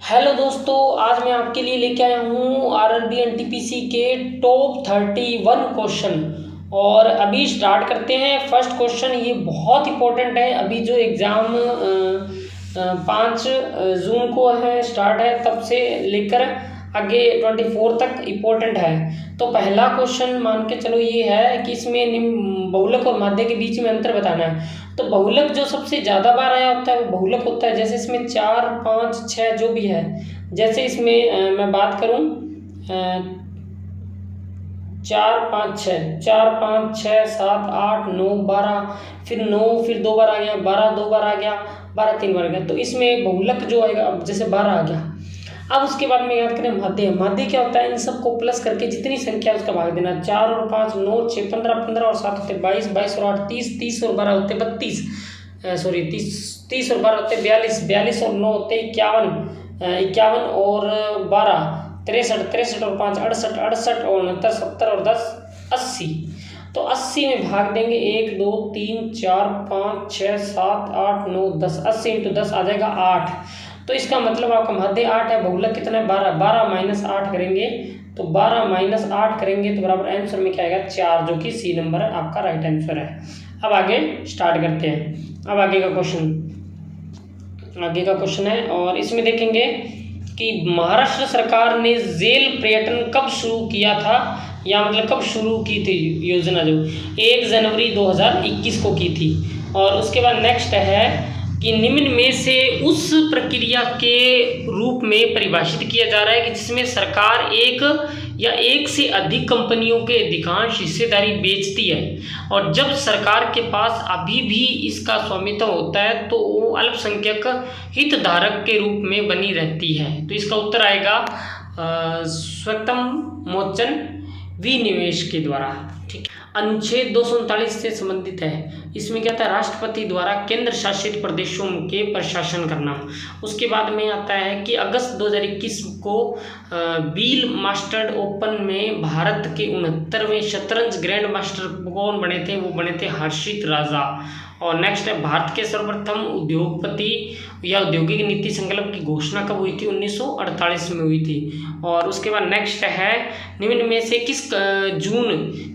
Hello दोस्तों, आज मैं आपके लिए लेके आया हूँ आरआरबी एनटीपीसी के टॉप 31 क्वेश्चन। और अभी स्टार्ट करते हैं। फर्स्ट क्वेश्चन ये बहुत इंपॉर्टेंट है। अभी जो एग्ज़ाम 5 जून को है, स्टार्ट है, तब से लेकर आगे 24 तक इम्पोर्टेंट है। तो पहला क्वेश्चन मान के चलो ये है कि इसमें बहुलक और माध्य के बीच में अंतर बताना है। तो बहुलक जो सबसे ज़्यादा बार आया होता है वो बहुलक होता है। जैसे इसमें 4, 5, 6 जो भी है। जैसे इसमें मैं बात करूँ 4, 5, 6, 4, 5, 6, 7, 8, 9, 12, फिर 9, फिर 2 बार आ गया, 12 2 बार आ गया, 12 3 बार आ गया। तो इसमें बहुलक जो आएगा, अब जैसे 12 आ गया। अब उसके बाद में याद करें माध्य। माध्य क्या होता है, इन सबको प्लस करके जितनी संख्या है उसका भाग देना। 4 और 5 9, 6 15, 15 और 7 होते 22, 22 और 8 30, 30 और 12 होते 32, सॉरी 30 और 12 होते 42, 42 और 9 होते 51, 51 और 12 63, 63 और 5 68, 68 और 69 70 और 10 80। तो 80 में भाग देंगे 1 2 3 4 5 6 7 8 9 10। 80 इंटू 10 आ जाएगा 8। तो इसका मतलब आपका माध्य 8 है, बहुलक कितना है 12। 12 माइनस 8 करेंगे तो 12 माइनस 8 करेंगे तो बराबर आंसर में क्या आएगा 4, जो कि सी नंबर है आपका राइट आंसर है। अब आगे स्टार्ट करते हैं। अब आगे का क्वेश्चन है और इसमें देखेंगे कि महाराष्ट्र सरकार ने जेल पर्यटन कब शुरू किया था, या मतलब कब शुरू की थी योजना, जो 1 जनवरी 2021 को की थी। और उसके बाद नेक्स्ट है कि निम्न में से उस प्रक्रिया के रूप में परिभाषित किया जा रहा है कि जिसमें सरकार एक या एक से अधिक कंपनियों के अधिकांश हिस्सेदारी बेचती है, और जब सरकार के पास अभी भी इसका स्वामित्व होता है तो वो अल्पसंख्यक हितधारक के रूप में बनी रहती है। तो इसका उत्तर आएगा स्वतंमोचन विनिवेश के द्वारा। ठीक। अनुच्छेद 239 से संबंधित है। इसमें क्या था, राष्ट्रपति द्वारा केंद्र शासित प्रदेशों के प्रशासन करना। उसके बाद में आता है कि अगस्त 2021 को बील मास्टर्ड ओपन में भारत के 69वें शतरंज ग्रैंड मास्टर कौन बने थे, वो बने थे हर्षित राजा। और नेक्स्ट है भारत के सर्वप्रथम उद्योगपति या औद्योगिक नीति संकल्प की घोषणा कब हुई थी, 1948 में हुई थी। और उसके बाद नेक्स्ट है निम्न में से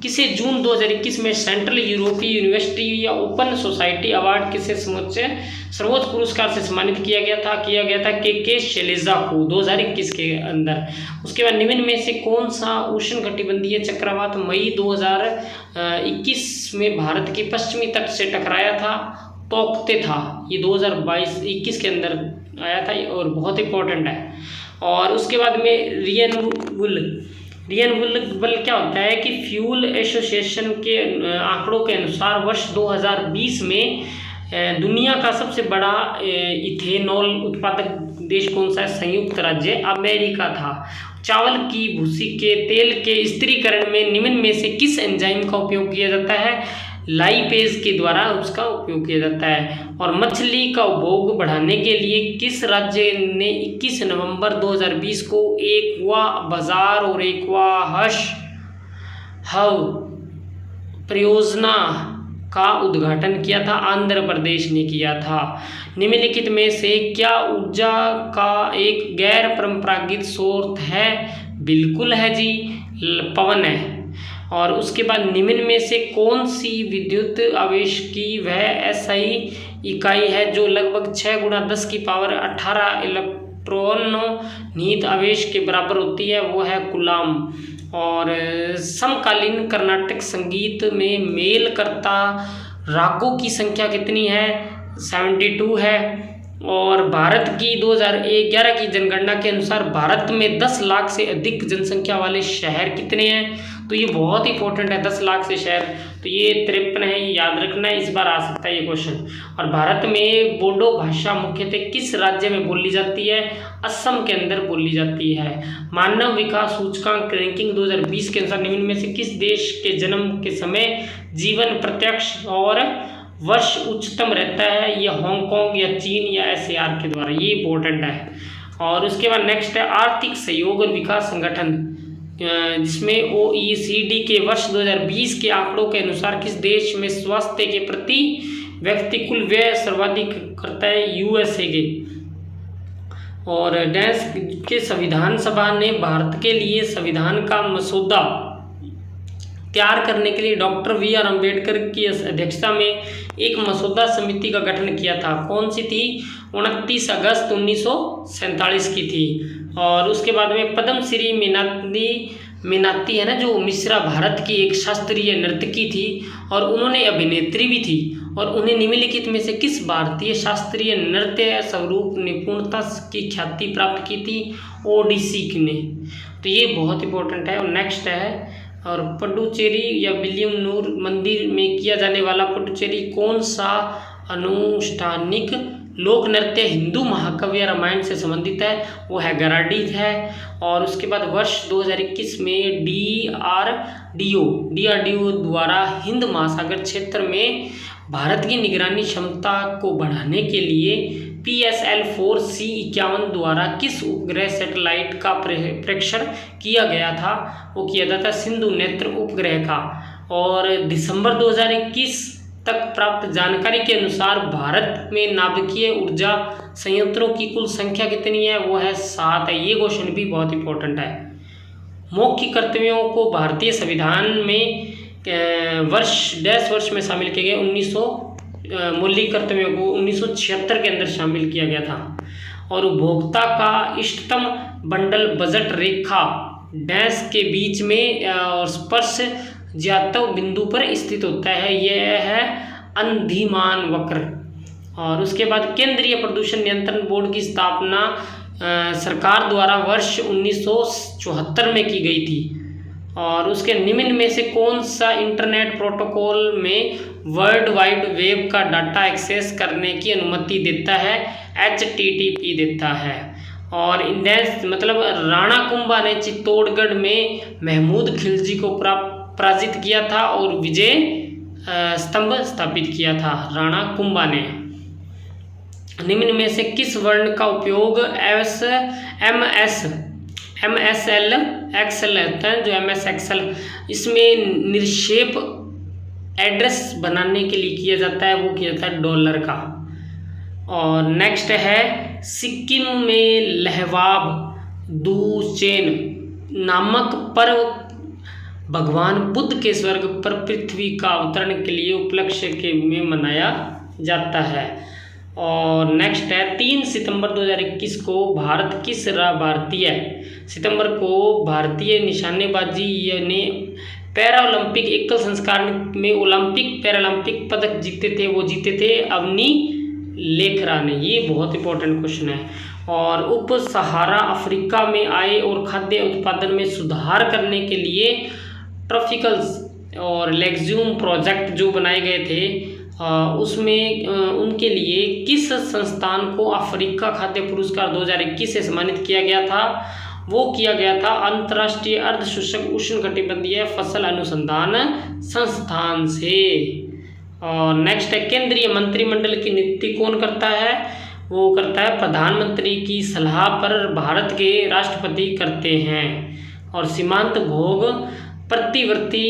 किसे जून 2021 में सेंट्रल यूरोपीय यूनिवर्सिटी या ओपन सोसाइटी अवार्ड किसे सर्वोच्च पुरस्कार से सम्मानित किया गया था के शैलजा को 2021 के अंदर। उसके बाद निम्न में से कौन सा उष्णकटिबंधीय चक्रवात मई 2021 में भारत के पश्चिमी तट से टकराया था, तोकते था। ये 2022-21 के अंदर आया था और बहुत इंपॉर्टेंट है। और उसके बाद में रिन्यूएबल क्या होता है कि फ्यूल एसोसिएशन के आंकड़ों के अनुसार वर्ष 2020 में दुनिया का सबसे बड़ा इथेनॉल उत्पादक देश कौन सा है, संयुक्त राज्य अमेरिका था। चावल की भूसी के तेल के स्थिरीकरण में निम्न में से किस एंजाइम का उपयोग किया जाता है, लाइपेज के द्वारा उसका उपयोग किया जाता है। और मछली का उपभोग बढ़ाने के लिए किस राज्य ने 21 नवंबर 2020 को एक्वा बाजार और एक्वा हब परियोजना का उद्घाटन किया था, आंध्र प्रदेश ने किया था। निम्नलिखित में से क्या ऊर्जा का एक गैर परंपरागत स्रोत है, बिल्कुल है जी, पवन है। और उसके बाद निम्न में से कौन सी विद्युत आवेश की वह एसआई इकाई है जो लगभग 6 × 10 की पावर 18 इलेक्ट्रॉनों निहित आवेश के बराबर होती है, वो है कूलाम। और समकालीन कर्नाटक संगीत में मेल करता रागों की संख्या कितनी है, 72 है। और भारत की 2011 की जनगणना के अनुसार भारत में 10 लाख से अधिक जनसंख्या वाले शहर कितने हैं, तो ये बहुत इंपॉर्टेंट है, 10 लाख से शहर। तो ये 53 है, ये याद रखना है, इस बार आ सकता है ये क्वेश्चन। और भारत में बोडो भाषा मुख्यतः किस राज्य में बोली जाती है, असम के अंदर बोली जाती है। मानव विकास सूचकांक रैंकिंग 2020 के अनुसार निम्न में से किस देश के जन्म के समय जीवन प्रत्यक्ष और वर्ष उच्चतम रहता है, ये हांगकांग या चीन या एसएआर के द्वारा, ये इंपॉर्टेंट है। और उसके बाद नेक्स्ट है आर्थिक सहयोग और विकास संगठन, जिसमें OECD के वर्ष 2020 के आंकड़ों के अनुसार किस देश में स्वास्थ्य के प्रति व्यक्ति कुल व्यय सर्वाधिक करता है, USA के। और देश के संविधान सभा ने भारत के लिए संविधान का मसौदा तैयार करने के लिए डॉक्टर BR अम्बेडकर की अध्यक्षता में एक मसौदा समिति का गठन किया था। कौन सी थी? 29 अगस्त 1947 की थी। और उसके बाद में पद्मश्री मीनाती है ना, जो मिश्रा भारत की एक शास्त्रीय नर्तकी थी और उन्होंने अभिनेत्री भी थी, और उन्हें निम्नलिखित में से किस भारतीय शास्त्रीय नृत्य स्वरूप निपुणता की ख्याति प्राप्त की थी? ओडिसी ने। तो ये बहुत इंपॉर्टेंट है। और नेक्स्ट है, और पुडुचेरी या विलियमनूर मंदिर में किया जाने वाला पुडुचेरी कौन सा अनुष्ठानिक लोक नृत्य हिंदू महाकाव्य रामायण से संबंधित है? वो है गराडी है। और उसके बाद वर्ष 2021 में DRDO द्वारा हिंद महासागर क्षेत्र में भारत की निगरानी क्षमता को बढ़ाने के लिए PSLC-51 द्वारा किस उपग्रह सैटेलाइट का प्रेक्षण किया गया था? वो किया जाता है सिंधु नेत्र उपग्रह का। और दिसंबर 2021 तक प्राप्त जानकारी के अनुसार भारत में नाभिकीय ऊर्जा संयंत्रों की कुल संख्या कितनी है? वो है 7 है। ये क्वेश्चन भी बहुत इंपॉर्टेंट है। मौखिक कर्तव्यों को भारतीय संविधान में वर्ष में शामिल किए गए। मौलिक कर्तव्यों को 1976 के अंदर शामिल किया गया था। और उपभोक्ता का इष्टतम बंडल बजट रेखा डैश के बीच में और स्पर्श ज्यातव बिंदु पर स्थित होता है। यह है अंधिमान वक्र। और उसके बाद केंद्रीय प्रदूषण नियंत्रण बोर्ड की स्थापना सरकार द्वारा वर्ष 1974 में की गई थी। और उसके निम्न में से कौन सा इंटरनेट प्रोटोकॉल में वर्ल्ड वाइड वेब का डाटा एक्सेस करने की अनुमति देता है? HTTP देता है। और इंडेंस मतलब राणा कुंभा ने चित्तौड़गढ़ में महमूद खिलजी को पराजित किया था और विजय स्तंभ स्थापित किया था राणा कुंभा ने। निम्न में से किस वर्ण का उपयोग MSL एक्सेल होता है, जो MS एक्सेल, इसमें निरपेक्ष एड्रेस बनाने के लिए किया जाता है? वो किया जाता है डॉलर का। और नेक्स्ट है, सिक्किम में लहवाब दूचेन नामक पर्व भगवान बुद्ध के स्वर्ग पर पृथ्वी का अवतरण के लिए उपलक्ष्य के में मनाया जाता है। और नेक्स्ट है, 3 सितंबर 2021 को भारतीय निशानेबाजी ने पैरालंपिक एकल संस्कार में ओलंपिक पैरालंपिक पदक जीते थे अवनी लेखरा ने। ये बहुत इंपॉर्टेंट क्वेश्चन है। और उप सहारा अफ्रीका में आय और खाद्य उत्पादन में सुधार करने के लिए ट्रॉपिकल्स और लेग्ज्यूम प्रोजेक्ट जो बनाए गए थे, उसमें उनके लिए किस संस्थान को अफ्रीका खाद्य पुरस्कार 2021 से सम्मानित किया गया था? वो किया गया था अंतर्राष्ट्रीय अर्धशुष्क उष्णकटिबंधीय फसल अनुसंधान संस्थान से। और नेक्स्ट है, केंद्रीय मंत्रिमंडल की नियुक्ति कौन करता है? वो करता है प्रधानमंत्री की सलाह पर भारत के राष्ट्रपति करते हैं। और सीमांत भोग प्रतिवर्ती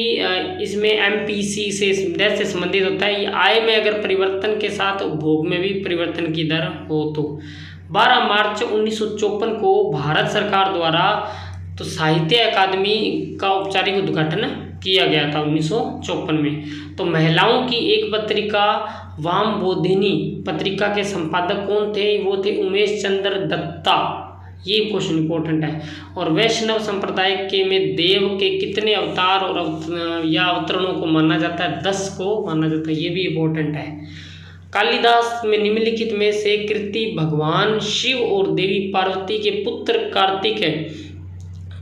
इसमें MPC से संबंधित होता है। ये आय में अगर परिवर्तन के साथ उपभोग में भी परिवर्तन की दर हो तो। 12 मार्च 1954 को भारत सरकार द्वारा तो साहित्य अकादमी का औपचारिक उद्घाटन किया गया था 1954 में। तो महिलाओं की एक पत्रिका वामबोधिनी पत्रिका के संपादक कौन थे? वो थे उमेश चंद्र दत्ता। ये क्वेश्चन इंपॉर्टेंट है। और वैष्णव संप्रदाय के में देव के कितने अवतार और अवतरणों को माना जाता है? 10 को माना जाता है। ये भी इंपॉर्टेंट है। कालिदास में निम्नलिखित में से कृति भगवान शिव और देवी पार्वती के पुत्र कार्तिक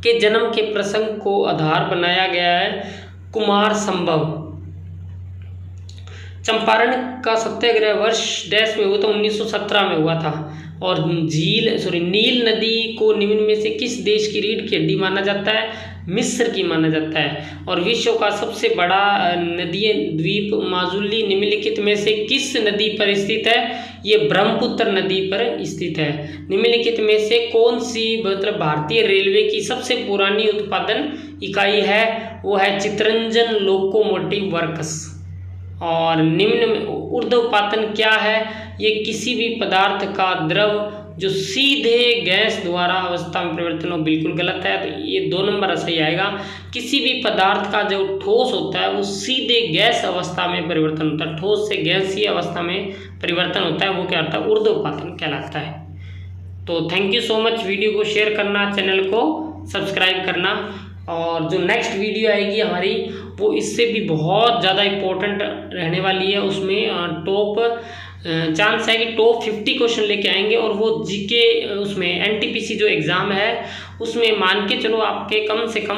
के जन्म के प्रसंग को आधार बनाया गया है? कुमार संभव। चंपारण का सत्याग्रह वर्ष डैश में हुआ था? 1917 में हुआ था। और नील नदी को निम्न में से किस देश की रीढ़ की हड्डी माना जाता है? मिस्र की माना जाता है। और विश्व का सबसे बड़ा नदीय द्वीप माजुली निम्नलिखित में से किस नदी पर स्थित है? ये ब्रह्मपुत्र नदी पर स्थित है। निम्नलिखित में से कौन सी मतलब भारतीय रेलवे की सबसे पुरानी उत्पादन इकाई है? वो है चितरंजन लोकोमोटिव वर्क्स। और निम्न में ऊर्ध्वपातन क्या है? ये किसी भी पदार्थ का द्रव जो सीधे गैस द्वारा अवस्था में परिवर्तन हो बिल्कुल गलत है, तो ये 2 नंबर सही आएगा। किसी भी पदार्थ का जो ठोस होता है वो सीधे गैस अवस्था में परिवर्तन होता है, ठोस से गैसीय अवस्था में परिवर्तन होता है, वो क्या होता है, ऊर्ध्वपातन कहलाता है। तो thank you so much. Video को शेयर करना, चैनल को सब्सक्राइब करना, और जो नेक्स्ट वीडियो आएगी हमारी वो इससे भी बहुत ज़्यादा इम्पोर्टेंट रहने वाली है। उसमें टॉप चांस है कि टॉप 50 क्वेश्चन लेके आएंगे, और वो जीके उसमें एनटीपीसी जो एग्ज़ाम है उसमें मान के चलो आपके कम से कम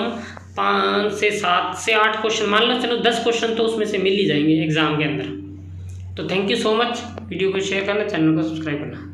5 से 7 से 8 क्वेश्चन, मान लो चलो 10 क्वेश्चन तो उसमें से मिल ही जाएंगे एग्ज़ाम के अंदर। तो thank you so much. Video को शेयर करना, चैनल को सब्सक्राइब करना।